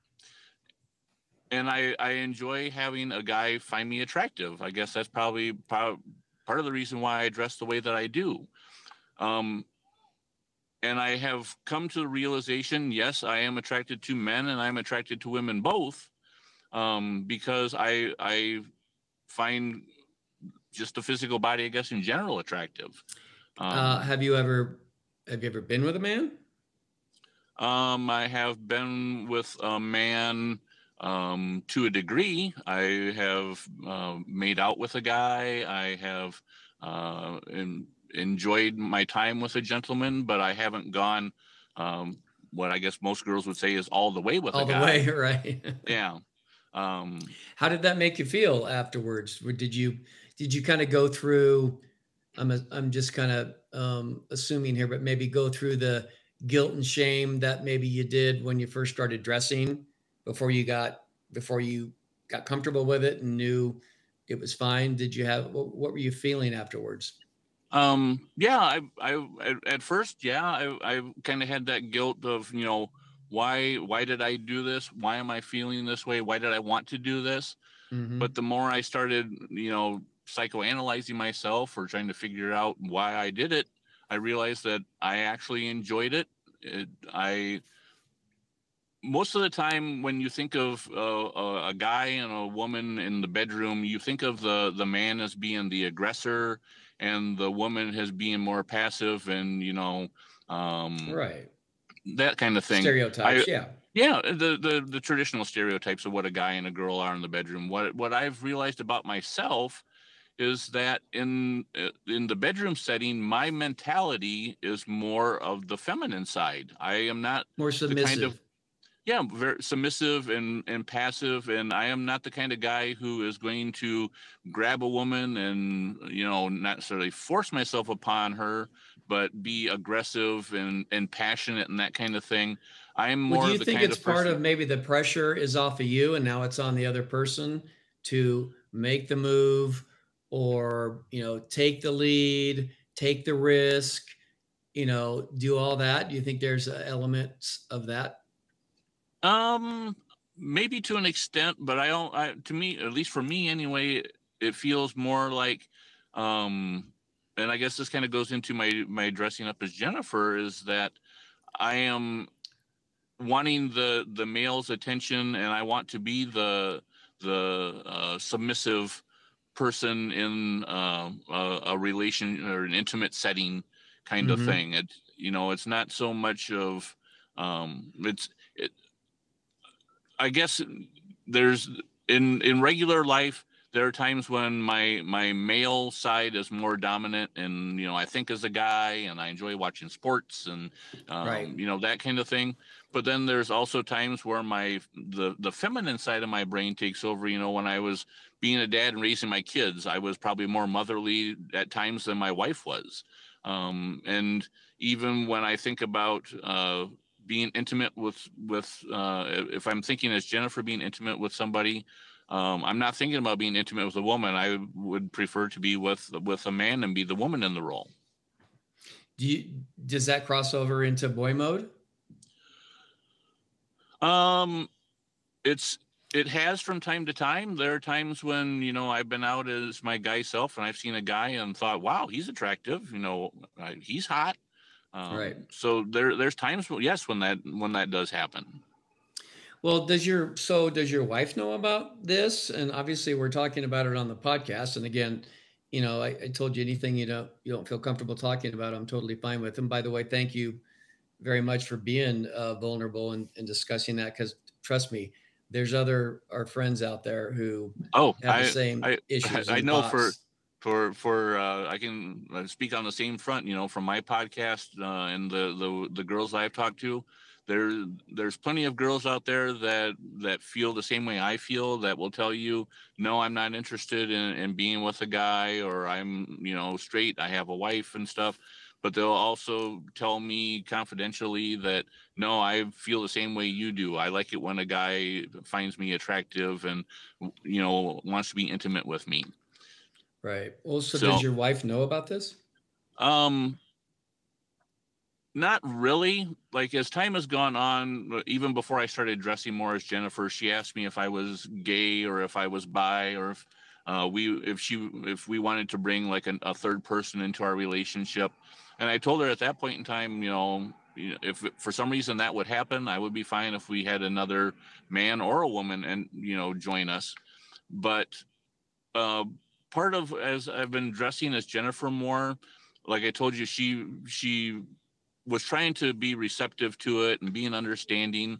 And I enjoy having a guy find me attractive. I guess that's probably part of the reason why I dress the way that I do. And I have come to the realization, yes, I am attracted to men and I'm attracted to women both, because I find just the physical body, I guess, in general, attractive. Have you ever been with a man? I have been with a man to a degree. I have made out with a guy. I have enjoyed my time with a gentleman, but I haven't gone what I guess most girls would say is all the way with a guy. All the way, right? Yeah. How did that make you feel afterwards? Did you kind of go through? I'm just kind of assuming here, but maybe go through the guilt and shame that maybe you did when you first started dressing before you got comfortable with it and knew it was fine. Did you have what were you feeling afterwards? Yeah, I at first, yeah, I kind of had that guilt of, why did I do this? Why am I feeling this way? Why did I want to do this? Mm-hmm. But the more I started, psychoanalyzing myself or trying to figure out why I did it, I realized that I actually enjoyed it. Most of the time when you think of a guy and a woman in the bedroom, you think of the man as being the aggressor and the woman as being more passive and, Right. that kind of thing. Stereotypes, yeah. Yeah, the traditional stereotypes of what a guy and a girl are in the bedroom. What I've realized about myself is that in the bedroom setting, my mentality is more of the feminine side. I am not more submissive. The kind of, yeah, very submissive and passive, and I am not the kind of guy who is going to grab a woman and not necessarily force myself upon her, but be aggressive and passionate and that kind of thing. I am more. Do you the think kind it's of part person, of maybe the pressure is off of you and now it's on the other person to make the move or take the lead, take the risk, do all that? Do you think there's elements of that? Maybe to an extent, but to me, at least for me anyway, it feels more like, and I guess this kind of goes into my dressing up as Jennifer, is that I am wanting the male's attention and I want to be the submissive person in a relation or an intimate setting. kind of thing. It's not so much of, I guess there's in regular life, there are times when my male side is more dominant, and I think as a guy, and I enjoy watching sports and Right. that kind of thing. But then there's also times where the feminine side of my brain takes over. When I was being a dad and raising my kids, I was probably more motherly at times than my wife was. And even when I think about being intimate with if I'm thinking as Jennifer being intimate with somebody, I'm not thinking about being intimate with a woman. I would prefer to be with a man and be the woman in the role. Does that cross over into boy mode? It has from time to time. There are times when I've been out as my guy self and I've seen a guy and thought, wow, he's attractive, he's hot. Right. So there's times, yes, when that does happen. Well, does your wife know about this? And obviously we're talking about it on the podcast. And again, I told you anything you don't feel comfortable talking about, I'm totally fine with. And by the way, thank you very much for being vulnerable and discussing that. Because trust me, there's our friends out there who have the same issues. I know for I can speak on the same front, from my podcast and the girls I've talked to. There's plenty of girls out there that feel the same way I feel, that will tell you, no, I'm not interested in being with a guy, or I'm straight, I have a wife and stuff. But they'll also tell me confidentially that, no, I feel the same way you do. I like it when a guy finds me attractive and wants to be intimate with me. Right. Well, so does your wife know about this? Not really. Like, as time has gone on, even before I started dressing more as Jennifer, she asked me if I was gay or if I was bi, or if we wanted to bring like a third person into our relationship. And I told her at that point in time, if for some reason that would happen, I would be fine if we had another man or a woman and join us. But part of, as I've been dressing as Jennifer more, like I told you, she was trying to be receptive to it and being understanding,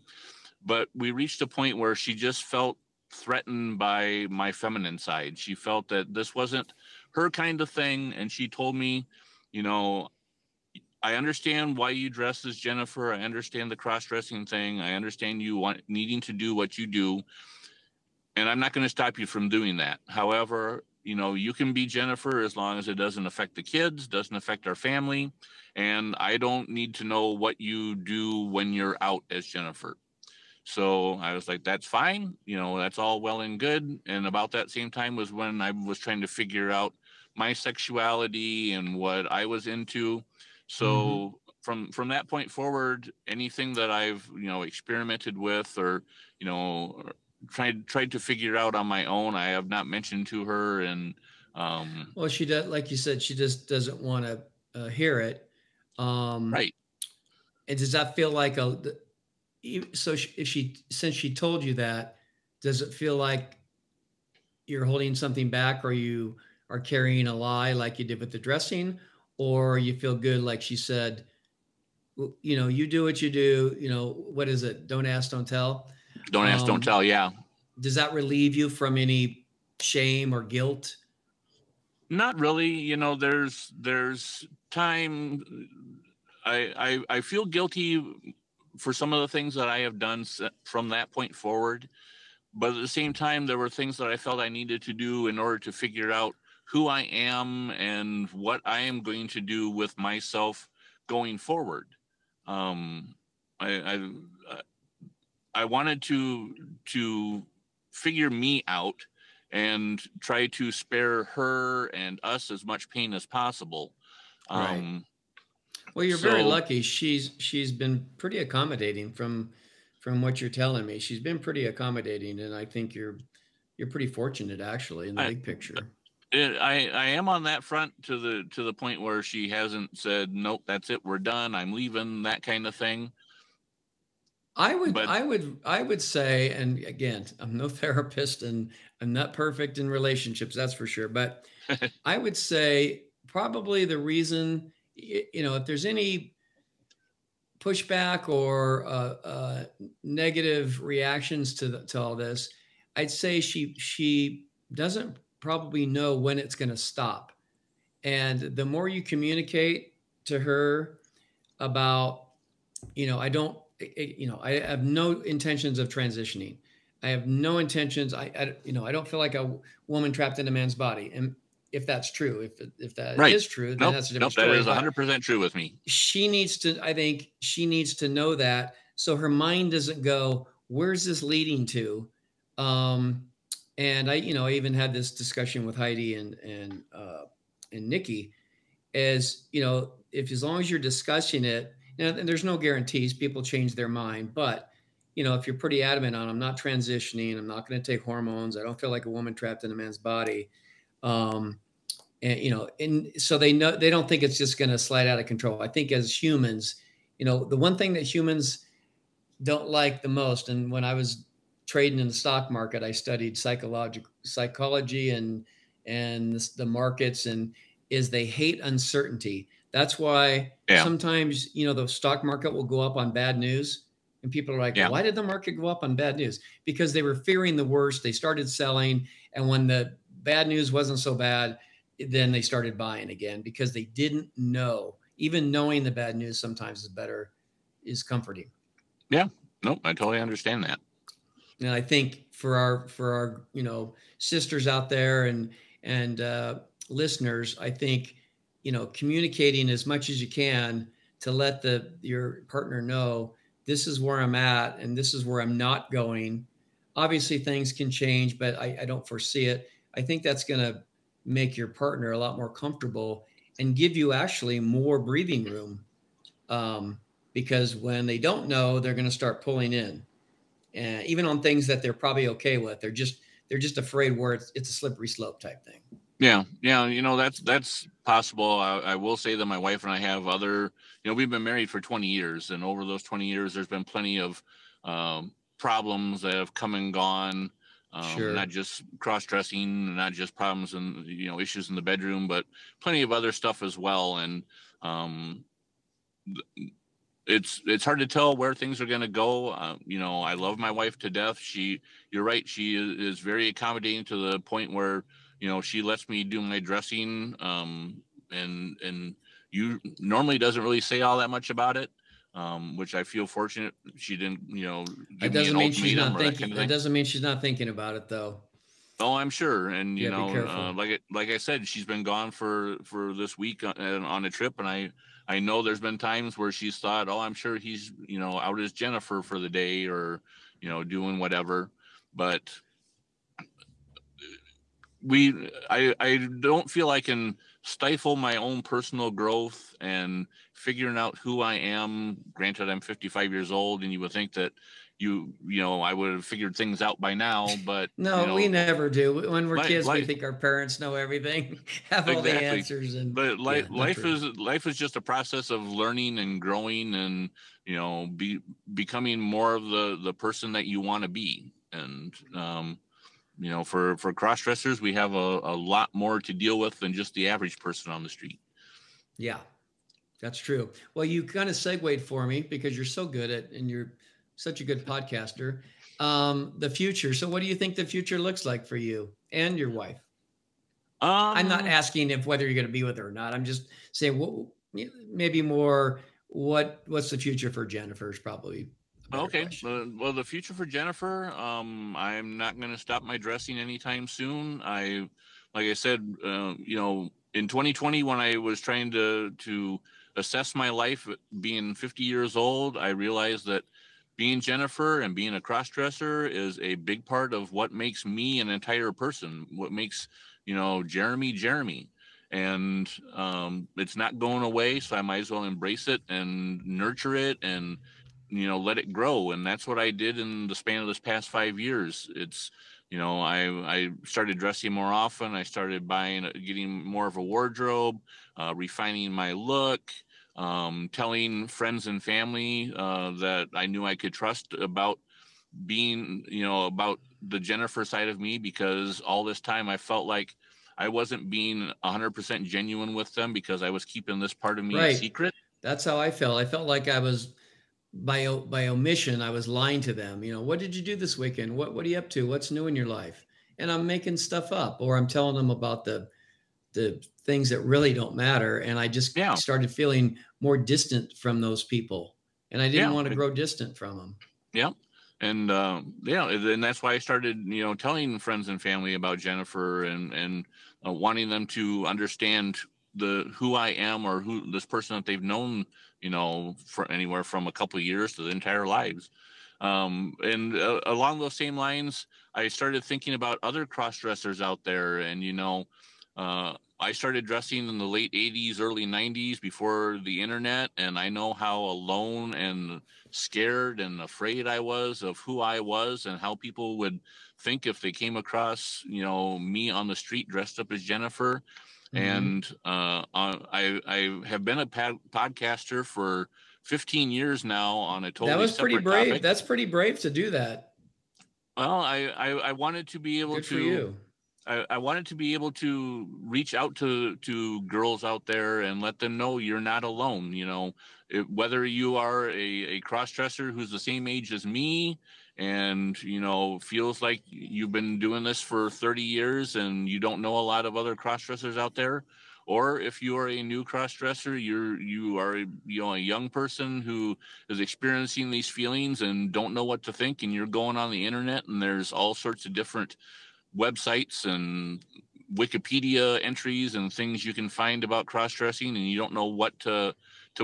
but we reached a point where she just felt threatened by my feminine side. She felt that this wasn't her kind of thing, and she told me, I understand why you dress as Jennifer. I understand the cross-dressing thing. I understand you needing to do what you do, and I'm not going to stop you from doing that. However, you can be Jennifer as long as it doesn't affect the kids, doesn't affect our family. And I don't need to know what you do when you're out as Jennifer. So I was like, that's fine. That's all well and good. And about that same time was when I was trying to figure out my sexuality and what I was into. So from that point forward, anything that I've, experimented with or tried to figure out on my own, I have not mentioned to her. And well, she does, like you said, she just doesn't want to hear it. Right. And does that feel like since she told you that, does it feel like you're holding something back, or you are carrying a lie like you did with the dressing, or you feel good, like she said, you do what you do, what is it? Don't ask, don't tell. Don't ask, don't tell. Yeah. Does that relieve you from any shame or guilt? Not really. There's time. I feel guilty for some of the things that I have done from that point forward. But at the same time, there were things that I felt I needed to do in order to figure out who I am and what I am going to do with myself going forward. I wanted to figure me out and try to spare her and us as much pain as possible. Right. Well, you're very lucky. She's been pretty accommodating from what you're telling me. She's been pretty accommodating, and I think you're pretty fortunate, actually, in the big picture. I am on that front to the point where she hasn't said, nope, that's it, we're done, I'm leaving, that kind of thing. I would say, and again, I'm no therapist and I'm not perfect in relationships, that's for sure. But I would say probably the reason if there's any pushback or negative reactions to all this, I'd say she doesn't probably know when it's going to stop. And the more you communicate to her about, I don't, I have no intentions of transitioning. I have no intentions. I don't feel like a woman trapped in a man's body. And if that's true, if that Right. is true, then that's a different story. That is 100% true with me. I think she needs to know that, so her mind doesn't go, where's this leading to? And I even had this discussion with Heidi and Nikki, as if, as long as you're discussing it, and there's no guarantees, people change their mind, but if you're pretty adamant on, I'm not transitioning, I'm not going to take hormones, I don't feel like a woman trapped in a man's body, and and so they don't think it's just going to slide out of control. I think as humans, the one thing that humans don't like the most, and when I was trading in the stock market, I studied psychology and the markets, and is they hate uncertainty. That's why sometimes the stock market will go up on bad news, and people are like, why did the market go up on bad news? Because they were fearing the worst. They started selling, and when the bad news wasn't so bad, then they started buying again, because they didn't know. Even knowing the bad news sometimes is comforting. Yeah, nope, I totally understand that. And I think for our sisters out there and listeners, I think communicating as much as you can to let your partner know, this is where I'm at and this is where I'm not going. Obviously things can change, but I don't foresee it. I think that's going to make your partner a lot more comfortable and give you actually more breathing room, because when they don't know, they're going to start pulling in, and even on things that they're probably okay with. They're just afraid where it's a slippery slope type thing. Yeah, that's possible. I will say that my wife and I have we've been married for 20 years, and over those 20 years, there's been plenty of problems that have come and gone. Sure. Not just cross-dressing, not just problems and issues in the bedroom, but plenty of other stuff as well. And it's hard to tell where things are going to go. I love my wife to death. You're right. She is very accommodating to the point where she lets me do my dressing. And you normally doesn't really say all that much about it. Which I feel fortunate. She didn't, give me an ultimatum or that kind of thing. It doesn't mean she's not thinking about it, though. Oh, I'm sure. And be careful. Like I said, she's been gone for this week on a trip, and I know there's been times where she's thought, oh, I'm sure he's out as Jennifer for the day, or doing whatever. But I don't feel I can stifle my own personal growth and figuring out who I am. Granted, I'm 55 years old, and you would think that I would have figured things out by now, but no, we never do. When we're kids, we think our parents know everything, have all the answers. And but life is just a process of learning and growing, and becoming more of the person that you want to be. And for cross-dressers, we have a lot more to deal with than just the average person on the street. Yeah, that's true. Well, you kind of segued for me because you're so good and you're such a good podcaster. The future. So what do you think the future looks like for you and your wife? I'm not asking whether you're going to be with her or not. I'm just saying maybe more what's the future for Jennifer is probably okay. Well, the future for Jennifer, I'm not going to stop my dressing anytime soon. Like I said, in 2020, when I was trying to assess my life being 50 years old, I realized that being Jennifer and being a cross-dresser is a big part of what makes me an entire person, what makes, Jeremy. And it's not going away, so I might as well embrace it and nurture it and, let it grow. And that's what I did in the span of this past 5 years. It's, I started dressing more often. I started getting more of a wardrobe, refining my look, telling friends and family that I knew I could trust about being, about the Jennifer side of me, because all this time I felt like I wasn't being 100% genuine with them because I was keeping this part of me Right. secret. That's how I felt. I felt like I was by omission, I was lying to them. You know, what did you do this weekend? What are you up to? What's new in your life? And I'm making stuff up, or I'm telling them about the things that really don't matter. And I just Yeah. started feeling more distant from those people, and I didn't want to grow distant from them. Yeah. And yeah, and that's why I started, you know, telling friends and family about Jennifer and wanting them to understand who I am, or who this person that they've known, you know, for anywhere from a couple of years to the entire lives. And along those same lines, I started thinking about other cross-dressers out there. And, you know, I started dressing in the late 80s, early 90s before the internet. And I know how alone and scared and afraid I was of who I was and how people would think if they came across, you know, me on the street dressed up as Jennifer. And I have been a podcaster for 15 years now on a totally separate topic. That's pretty brave to do that. Well, I wanted to be able Good for you. I wanted to be able to reach out to girls out there and let them know you're not alone. You know, whether you are a cross-dresser who's the same age as me and, you know, feels like you've been doing this for 30 years and you don't know a lot of other cross-dressers out there, or if you are a new cross-dresser, you are a young person who is experiencing these feelings and don't know what to think, and you're going on the internet and there's all sorts of different websites and Wikipedia entries and things you can find about cross-dressing, and you don't know what to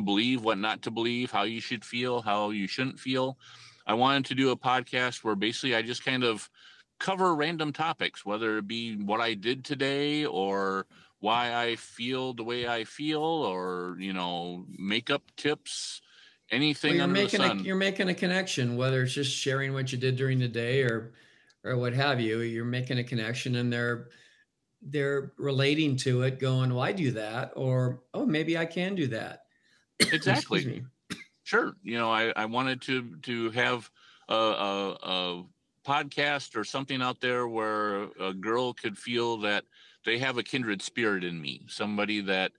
believe, what not to believe, how you should feel, how you shouldn't feel. I wanted to do a podcast where basically I just kind of cover random topics, whether it be what I did today or why I feel the way I feel, or, you know, makeup tips, anything under the sun. You're making a connection, whether it's just sharing what you did during the day or what have you. You're making a connection, and they're relating to it, going, well, I do that, or, oh, maybe I can do that. Exactly. Sure. You know, I wanted to have a podcast or something out there where a girl could feel that they have a kindred spirit in me, somebody that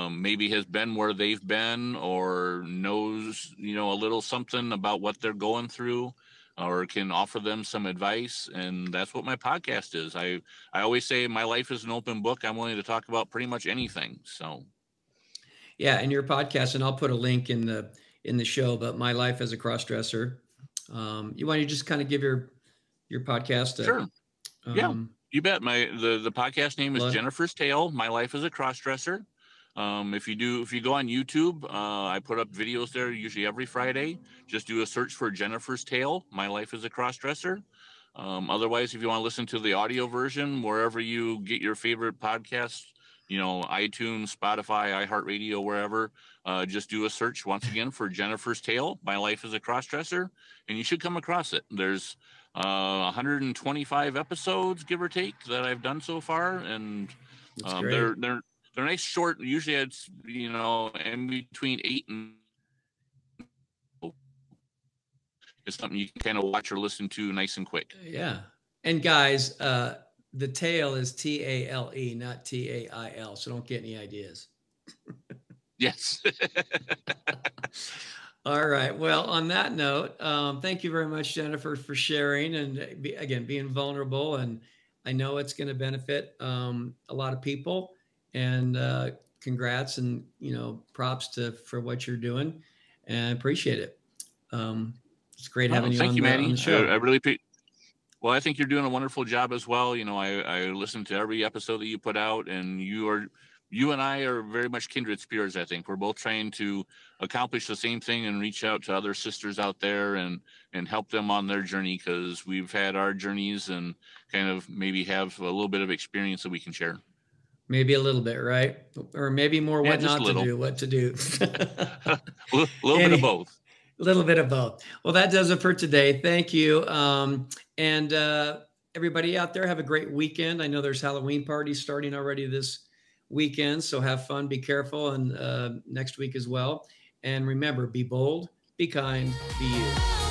maybe has been where they've been or knows, you know, a little something about what they're going through, or can offer them some advice. And that's what my podcast is. I always say my life is an open book. I'm willing to talk about pretty much anything. So yeah, and your podcast, and I'll put a link in the show, but My Life as a Crossdresser. You want to just kind of give your podcast sure. Yeah, you bet. The podcast name is Jennifer's Tale, My Life as a Crossdresser. If you go on YouTube, I put up videos there usually every Friday. Just do a search for Jennifer's Tale, My Life as a Crossdresser. Otherwise, if you want to listen to the audio version, wherever you get your favorite podcasts, you know, iTunes, Spotify, iHeartRadio, wherever, just do a search once again for Jennifer's Tale, My Life as a Crossdresser, and you should come across it. There's 125 episodes, give or take, that I've done so far, and they're nice, short. Usually it's, you know, in between 8 and it's something you can kind of watch or listen to nice and quick. Yeah. And guys, the tail is TALE, not TAIL. So don't get any ideas. Yes. All right. Well, on that note, thank you very much, Jennifer, for sharing and again, being vulnerable. And I know it's going to benefit a lot of people, and congrats and, you know, props for what you're doing, and I appreciate it. It's great having you on the show. I really appreciate. Well, I think you're doing a wonderful job as well. You know, I listen to every episode that you put out, and you and I are very much kindred spirits. I think we're both trying to accomplish the same thing and reach out to other sisters out there and help them on their journey, because we've had our journeys and kind of maybe have a little bit of experience that we can share. Maybe a little bit, right? Or maybe more what not to do, what to do. A little bit of both. A little bit of both. Well, that does it for today. Thank you. And everybody out there, have a great weekend. I know there's Halloween parties starting already this weekend, so have fun, be careful, and next week as well. And remember, be bold, be kind, be you.